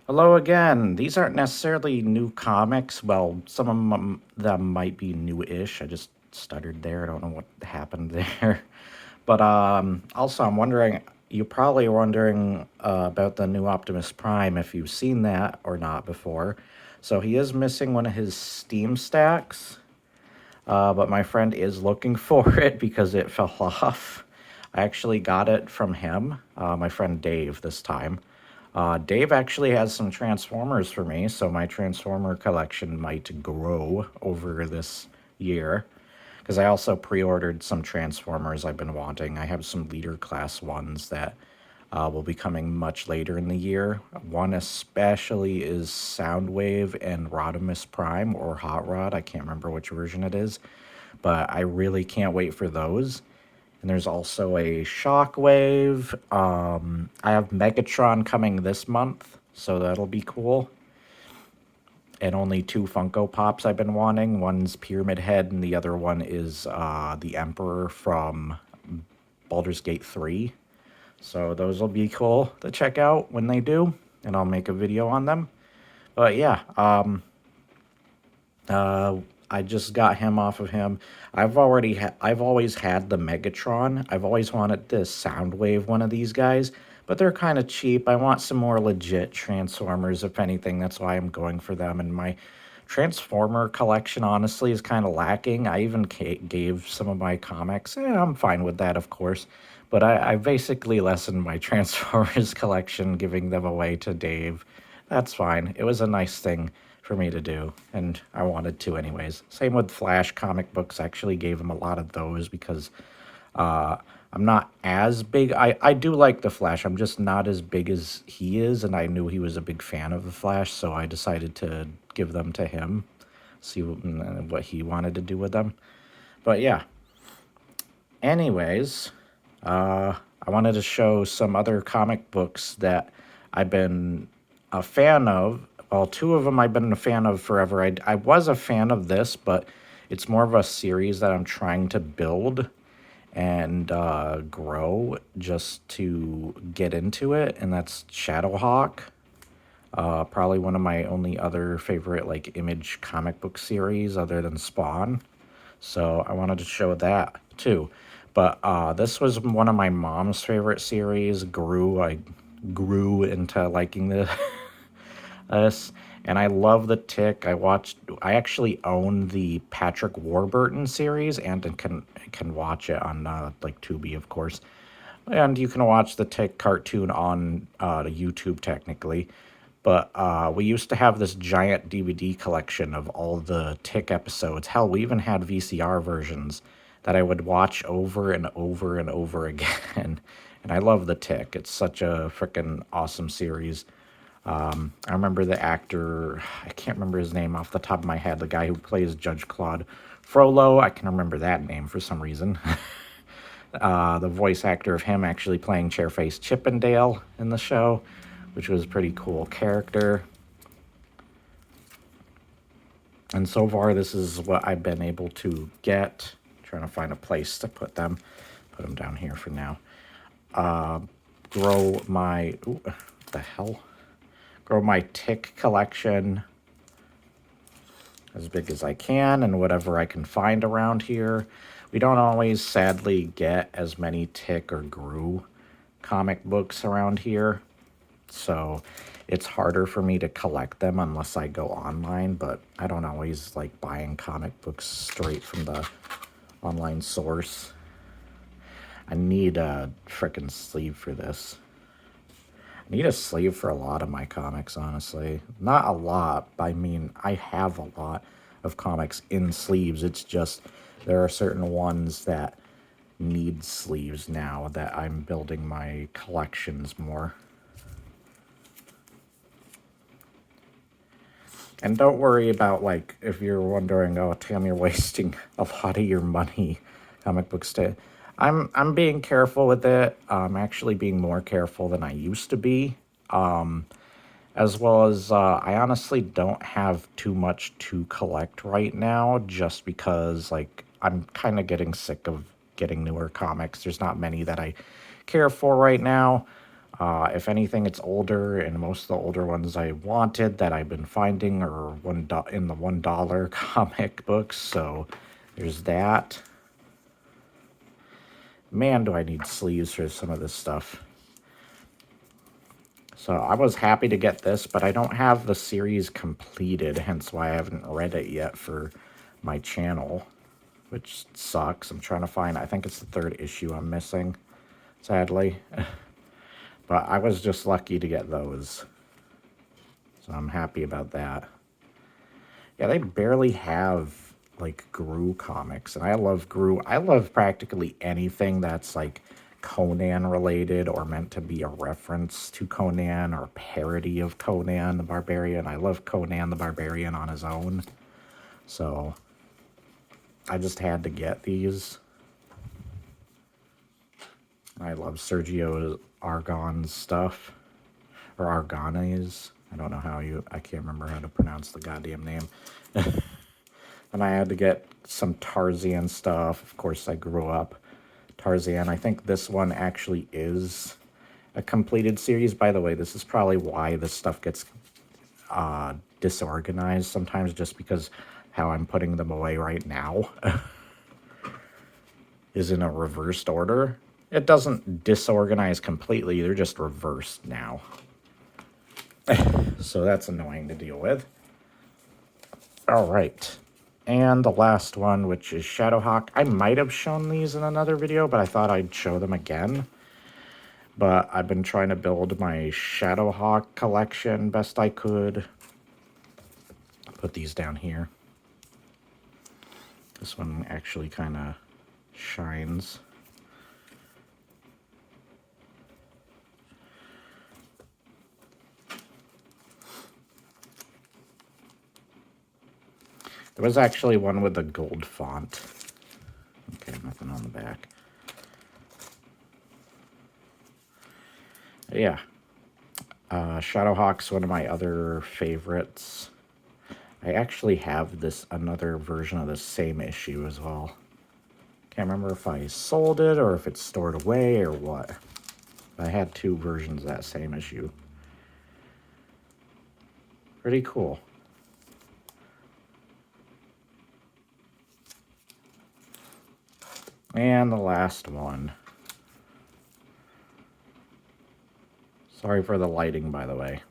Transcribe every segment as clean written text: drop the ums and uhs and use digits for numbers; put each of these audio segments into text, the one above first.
Hello again. These aren't necessarily new comics. Well, some of them might be new-ish. I just stuttered there. I don't know what happened there. But also, I'm wondering. You probably are wondering about the new Optimus Prime if you've seen that or not before. So he is missing one of his Steam stacks, but my friend is looking for it because it fell off. I actually got it from him, my friend Dave, this time. Dave actually has some Transformers for me, so my Transformer collection might grow over this year. Because I also pre ordered some Transformers I've been wanting. I have some leader class ones that will be coming much later in the year. One especially is Soundwave and Rodimus Prime or Hot Rod. I can't remember which version it is, but I really can't wait for those. And there's also a Shockwave. I have Megatron coming this month, so that'll be cool. And only two Funko Pops I've been wanting. One's Pyramid Head, and the other one is the Emperor from Baldur's Gate 3. So those will be cool to check out when they do, and I'll make a video on them. But yeah, I just got him off of him. I've always had the Megatron. I've always wanted this Soundwave one of these guys, but they're kind of cheap. I want some more legit Transformers, if anything. That's why I'm going for them. And my Transformer collection, honestly, is kind of lacking. I even gave some of my comics. I'm fine with that, of course. But I basically lessened my Transformers collection, giving them away to Dave. That's fine. It was a nice thing for me to do, and I wanted to anyways. Same with Flash comic books. I actually gave him a lot of those because uh, I'm not as big. I do like the Flash. I'm just not as big as he is, and I knew he was a big fan of the Flash, so I decided to give them to him, see what he wanted to do with them. But yeah, anyways, I wanted to show some other comic books that I've been a fan of. Well, two of them I've been a fan of forever. I was a fan of this, but it's more of a series that I'm trying to build and grow just to get into it, and that's Shadowhawk. Probably one of my only other favorite like Image comic book series other than Spawn. So I wanted to show that too. But this was one of my mom's favorite series. I grew into liking this, and I love the Tick. I actually own the Patrick Warburton series, and can watch it on like Tubi, of course. And you can watch the Tick cartoon on YouTube technically. But we used to have this giant DVD collection of all the Tick episodes. Hell, we even had VCR versions that I would watch over and over and over again. And I love the Tick. It's such a freaking awesome series. I remember the actor, I can't remember his name off the top of my head, the guy who plays Judge Claude Frollo. I can remember that name for some reason. The voice actor of him actually playing Chairface Chippendale in the show, which was a pretty cool character. And so far, this is what I've been able to get. Trying to find a place to put them. Put them down here for now. Grow my... Ooh, what the hell? Grow my Tick collection as big as I can and whatever I can find around here. We don't always, sadly, get as many Tick or Gru comic books around here. So it's harder for me to collect them unless I go online, but I don't always like buying comic books straight from the online source. I need a frickin' sleeve for this. I need a sleeve for a lot of my comics, honestly. Not a lot, but I mean, I have a lot of comics in sleeves. It's just there are certain ones that need sleeves now that I'm building my collections more. And don't worry about, like, if you're wondering, oh, Tam, you're wasting a lot of your money, comic books. I'm being careful with it. I'm actually being more careful than I used to be. As well as, I honestly don't have too much to collect right now, just because, like, I'm kind of getting sick of getting newer comics. There's not many that I care for right now. If anything, it's older, and most of the older ones I wanted that I've been finding are in the $1 comic books. So there's that. Man, do I need sleeves for some of this stuff. So I was happy to get this, but I don't have the series completed, hence why I haven't read it yet for my channel, which sucks. I'm trying to find, I think it's the 3rd issue I'm missing, sadly. But I was just lucky to get those. So I'm happy about that. Yeah, they barely have, like, Gru comics. And I love Gru. I love practically anything that's, like, Conan related or meant to be a reference to Conan or parody of Conan the Barbarian. I love Conan the Barbarian on his own. So I just had to get these. I love Sergio Argon's stuff. Or Argones. I don't know I can't remember how to pronounce the goddamn name. And I had to get some Tarzan stuff. Of course, I grew up Tarzan. I think this one actually is a completed series. By the way, this is probably why this stuff gets disorganized sometimes, just because how I'm putting them away right now is in a reversed order. It doesn't disorganize completely. They're just reversed now. So that's annoying to deal with. All right. And the last one, which is Shadowhawk. I might have shown these in another video, but I thought I'd show them again. But I've been trying to build my Shadowhawk collection best I could. Put these down here. This one actually kind of shines. There was actually one with a gold font. Okay, nothing on the back. Yeah. Shadowhawk's one of my other favorites. I actually have another version of the same issue as well. Can't remember if I sold it or if it's stored away or what. I had 2 versions of that same issue. Pretty cool. And the last one. Sorry for the lighting, by the way.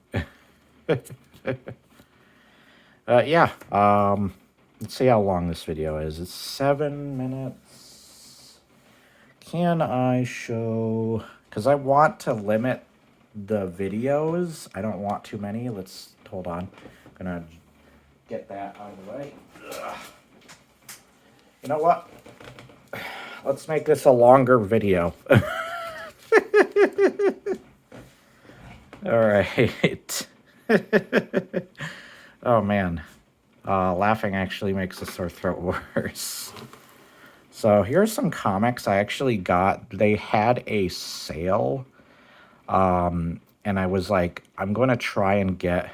Yeah. Let's see how long this video is. It's 7 minutes. Can I show... Because I want to limit the videos. I don't want too many. Hold on. I'm going to get that out of the way. Ugh. You know what? Let's make this a longer video. All right. Oh, man. Laughing actually makes the sore throat worse. So here's some comics I actually got. They had a sale. And I was like, I'm going to try and get...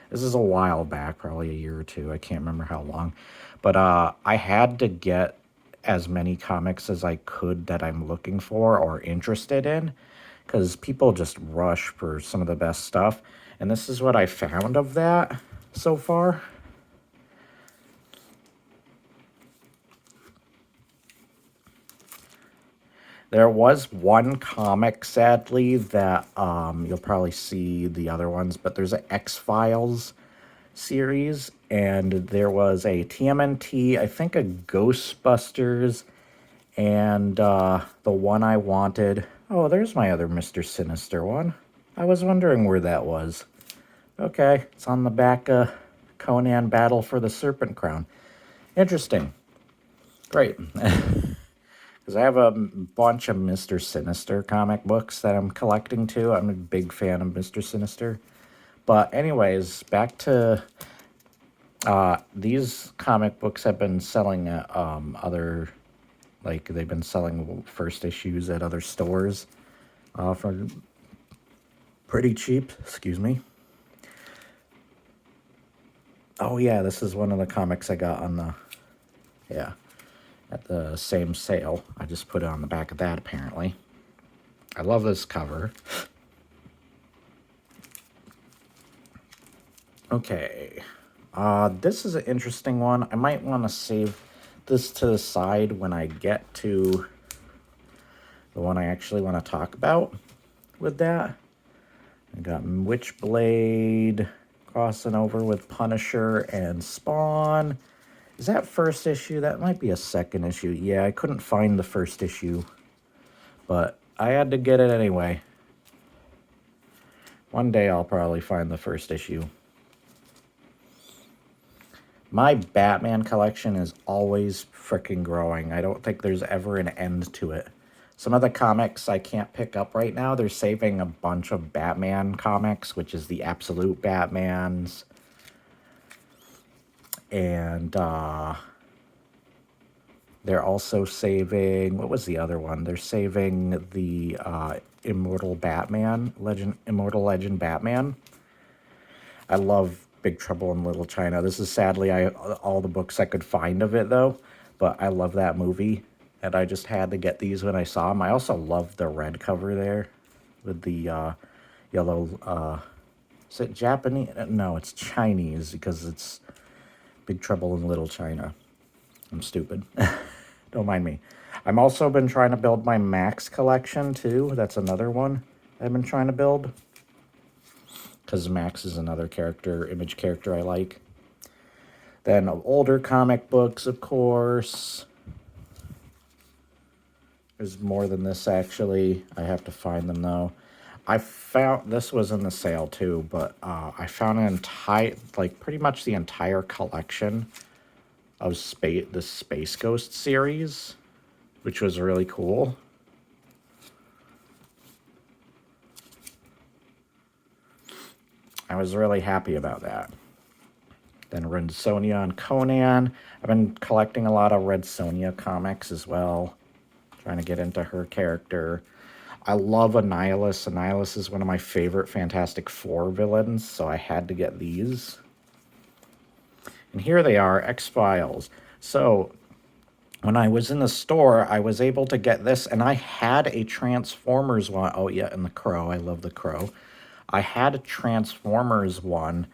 This is a while back, probably a year or 2. I can't remember how long. But I had to get as many comics as I could that I'm looking for or interested in, because people just rush for some of the best stuff. And this is what I found of that so far. There was one comic, sadly, that you'll probably see the other ones, but there's an X-Files series, and there was a TMNT, I think a Ghostbusters, and the one I wanted... Oh, there's my other Mr. Sinister one. I was wondering where that was. Okay, it's on the back of Conan Battle for the Serpent Crown. Interesting. Great. Because I have a bunch of Mr. Sinister comic books that I'm collecting too. I'm a big fan of Mr. Sinister. But anyways, back to... these comic books have been selling at other... Like, they've been selling first issues at other stores for pretty cheap. Excuse me. Oh, yeah, this is one of the comics I got on the... Yeah, at the same sale. I just put it on the back of that, apparently. I love this cover. Okay. This is an interesting one. I might want to save this to the side when I get to the one I actually want to talk about with that. I got Witchblade crossing over with Punisher and Spawn. Is that first issue? That might be a second issue. Yeah, I couldn't find the first issue, but I had to get it anyway. One day I'll probably find the first issue. My Batman collection is always freaking growing. I don't think there's ever an end to it. Some of the comics I can't pick up right now, they're saving a bunch of Batman comics, which is the Absolute Batmans. And they're also saving, what was the other one? They're saving the Immortal Legend Batman. I love Big Trouble in Little China. This is sadly all the books I could find of it, though. But I love that movie, and I just had to get these when I saw them. I also love the red cover there with the yellow... is it Japanese? No, it's Chinese because it's Big Trouble in Little China. I'm stupid. Don't mind me. I've also been trying to build my Max collection, too. That's another one I've been trying to build, because Max is another image character I like. Then older comic books, of course. There's more than this, actually. I have to find them, though. I found, this was in the sale, too, but I found an entire, pretty much the entire collection of the Space Ghost series, which was really cool. I was really happy about that. Then Red Sonja and Conan. I've been collecting a lot of Red Sonja comics as well, trying to get into her character. I love Annihilus. Annihilus is one of my favorite Fantastic Four villains, so I had to get these. And here they are, X-Files. So when I was in the store, I was able to get this, and I had a Transformers one. Oh, yeah, and the Crow. I love the Crow. I had a Transformers one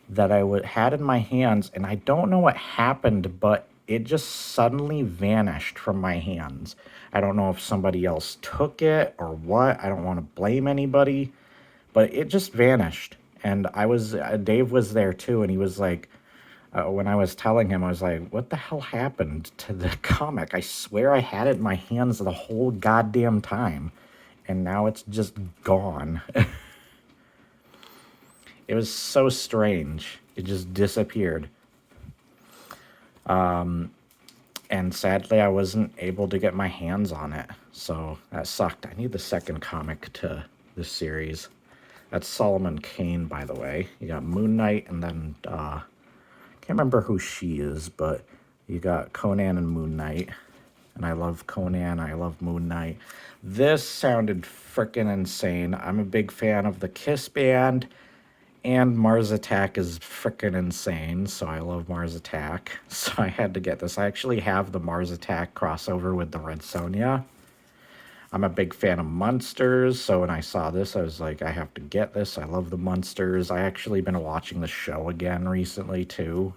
that I had in my hands, and I don't know what happened, but it just suddenly vanished from my hands. I don't know if somebody else took it or what. I don't want to blame anybody, but it just vanished. And Dave was there too, and he was like, when I was telling him, I was like, what the hell happened to the comic? I swear I had it in my hands the whole goddamn time, and now it's just gone. It was so strange. It just disappeared. And sadly, I wasn't able to get my hands on it, so that sucked. I need the second comic to this series. That's Solomon Kane, by the way. You got Moon Knight, and then, can't remember who she is, but you got Conan and Moon Knight. And I love Conan, I love Moon Knight. This sounded frickin' insane. I'm a big fan of the Kiss Band, and Mars Attack is frickin' insane, so I love Mars Attack. So I had to get this. I actually have the Mars Attack crossover with the Red Sonja. I'm a big fan of Munsters, so when I saw this, I was like, I have to get this. I love the Munsters. I actually been watching the show again recently, too.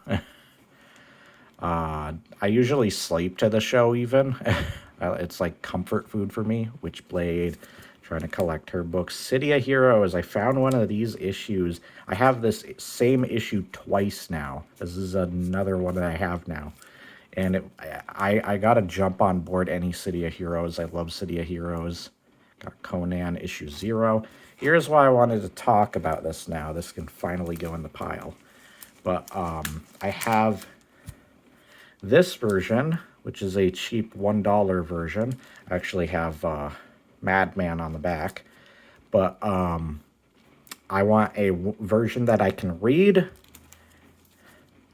I usually sleep to the show, even. It's like comfort food for me. Witchblade, trying to collect her books. City of Heroes, I found one of these issues. I have this same issue twice now. This is another one that I have now. And I got to jump on board any City of Heroes. I love City of Heroes. Got Conan issue 0. Here's why I wanted to talk about this now. This can finally go in the pile. But I have this version, which is a cheap $1 version. I actually have Madman on the back. But I want a version that I can read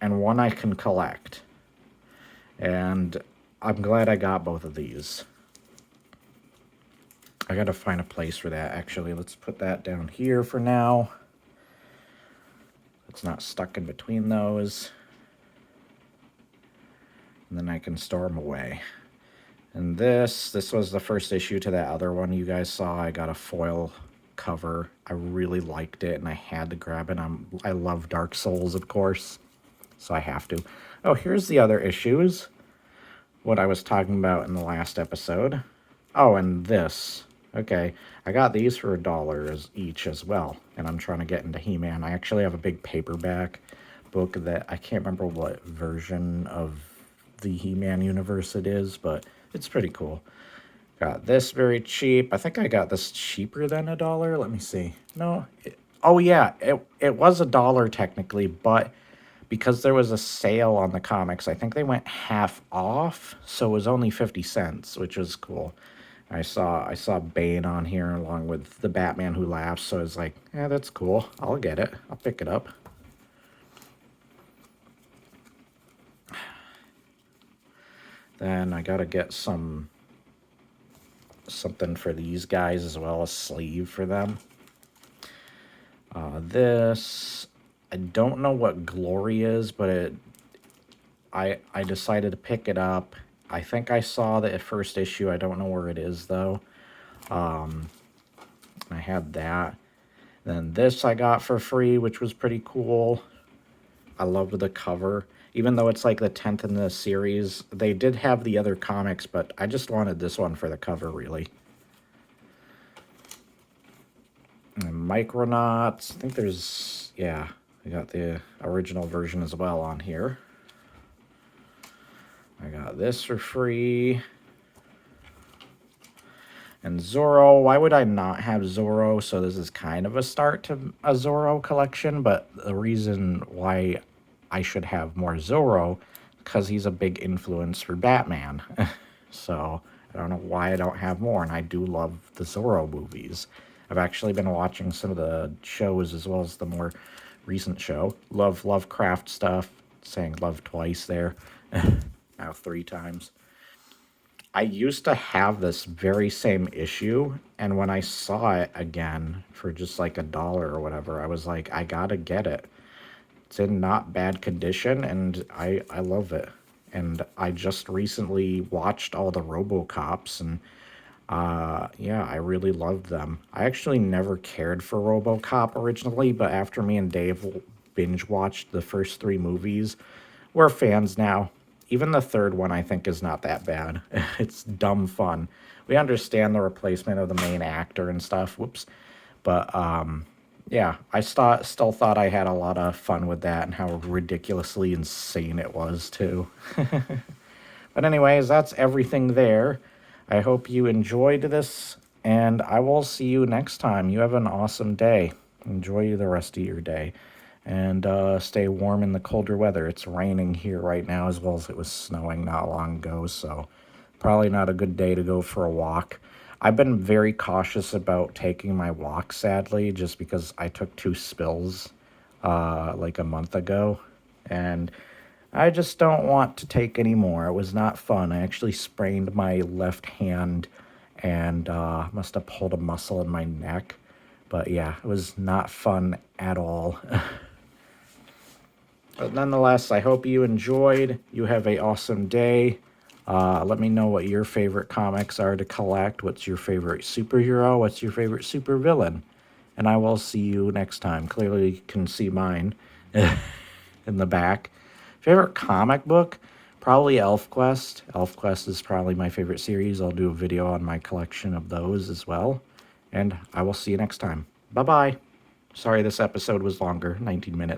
and one I can collect. And I'm glad I got both of these. I gotta find a place for that, actually. Let's put that down here for now. It's not stuck in between those. And then I can store them away. And this was the first issue to that other one you guys saw. I got a foil cover. I really liked it, and I had to grab it. I love Dark Souls, of course, so I have to. Oh, here's the other issues. What I was talking about in the last episode. Oh, and this. Okay, I got these for $1 each as well, and I'm trying to get into He-Man. I actually have a big paperback book that I can't remember what version of the He-Man universe it is, but it's pretty cool. Got this very cheap. I think I got this cheaper than $1. Let me see. No. Oh, yeah. It was $1 technically, but because there was a sale on the comics, I think they went half off. So it was only 50 cents, which was cool. I saw Bane on here along with the Batman Who Laughs. So I was like, yeah, that's cool. I'll get it. I'll pick it up. Then I got to get something for these guys as well, a sleeve for them. This, I don't know what Glory is, but I decided to pick it up. I think I saw the first issue. I don't know where it is, though. I had that. Then this I got for free, which was pretty cool. I loved the cover. Even though it's like the 10th in the series, they did have the other comics, but I just wanted this one for the cover, really. And Micronauts. I think there's, yeah, I got the original version as well on here. I got this for free. And Zorro, why would I not have Zorro? So this is kind of a start to a Zorro collection, but the reason why I should have more Zorro, because he's a big influence for Batman. So I don't know why I don't have more, and I do love the Zorro movies. I've actually been watching some of the shows as well as the more recent show. Love Lovecraft stuff. Saying love twice there. Now 3 times. I used to have this very same issue, and when I saw it again for just like $1 or whatever, I was like, I gotta get it. It's in not bad condition, and I love it. And I just recently watched all the RoboCops, and yeah, I really loved them. I actually never cared for RoboCop originally, but after me and Dave binge watched the first 3 movies, we're fans now. Even the third one, I think, is not that bad. It's dumb fun. We understand the replacement of the main actor and stuff. Whoops. But, yeah, I still thought I had a lot of fun with that and how ridiculously insane it was, too. But anyways, that's everything there. I hope you enjoyed this, and I will see you next time. You have an awesome day. Enjoy the rest of your day. And stay warm in the colder weather. It's raining here right now as well as it was snowing not long ago, so probably not a good day to go for a walk. I've been very cautious about taking my walk, sadly, just because I took 2 spills like a month ago, and I just don't want to take any more. It was not fun. I actually sprained my left hand and must have pulled a muscle in my neck. But yeah, it was not fun at all. But nonetheless, I hope you enjoyed. You have an awesome day. Let me know what your favorite comics are to collect. What's your favorite superhero? What's your favorite supervillain? And I will see you next time. Clearly, you can see mine in the back. Favorite comic book? Probably ElfQuest. ElfQuest is probably my favorite series. I'll do a video on my collection of those as well. And I will see you next time. Bye-bye. Sorry this episode was longer, 19 minutes.